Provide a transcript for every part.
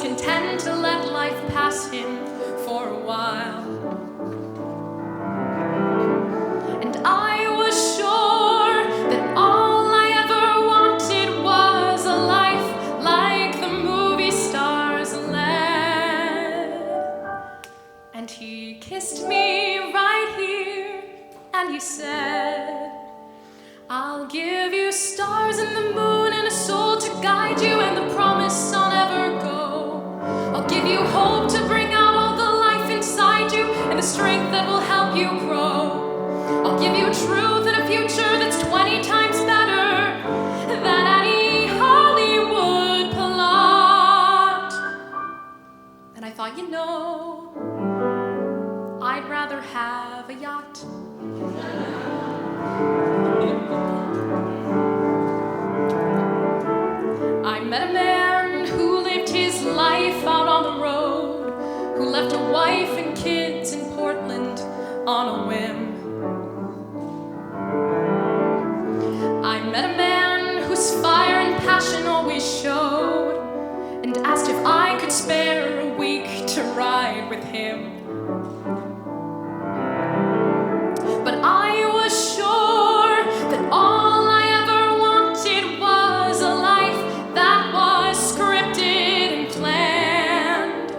content to let life pass him for a while. And I was sure that all I ever wanted was a life like the movie stars led. And he kissed me right here, and he said, I'll give you stars and the moon and a soul to guide you and the promise I'll never go. I'll give you hope to bring out all the life inside you and the strength that will help you grow. I'll give you truth and a future that's 20 times better than any Hollywood plot. And I thought, I'd rather have a yacht. I met a man who lived his life out on the road, who left a wife and kids in Portland on a whim. I met a man whose fire and passion always showed, and asked if I could spare a week to ride with him. But I was sure that all I ever wanted was a life that was scripted and planned.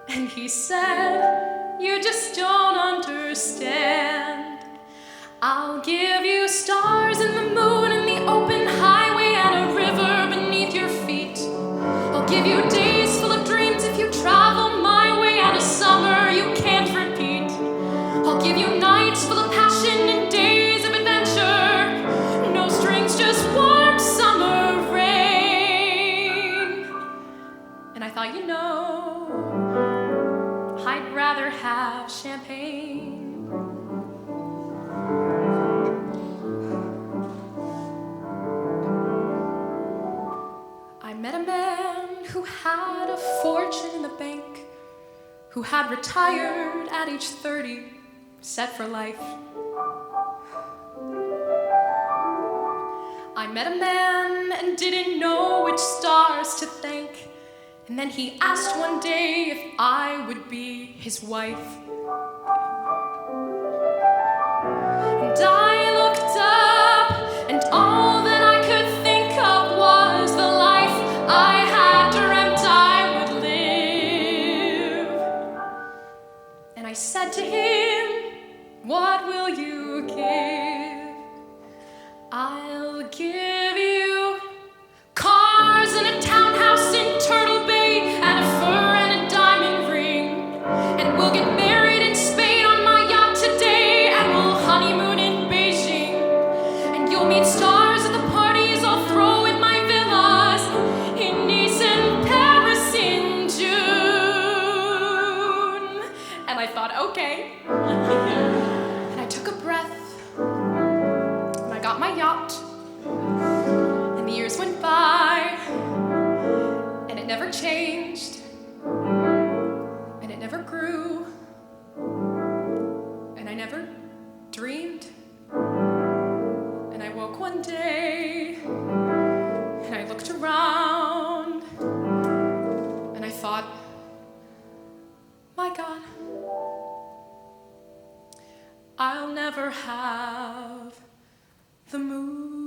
And he said, you just don't understand. I'll give you stars and the moon and the open highway and a river beneath your feet. I'll give you days full of dreams if you travel my way and a summer you can't repeat. I'll give you nights full of passion and days of adventure. No strings, just warm summer rain. And I thought, I'd rather have champagne. I met a man who had a fortune in the bank, who had retired at age 30, set for life. I met a man and didn't know which stars to thank, and then he asked one day if I would be his wife. And I looked up, and all that I could think of was the life I had dreamt I would live. And I said to him, what will you give? I'll give you cars and a townhouse in Turtle Bay and a fur and a diamond ring. And we'll get married in Spain on my yacht today, and we'll honeymoon in Beijing. And you'll meet stars at the parties I'll throw in my villas in Nice and Paris in June. And I thought, okay. And I took a breath, and I got my yacht, and the years went by, and it never changed, and it never grew, and I never dreamed. And I woke one day, and I looked around, and I thought, my God, I'll never have the moon.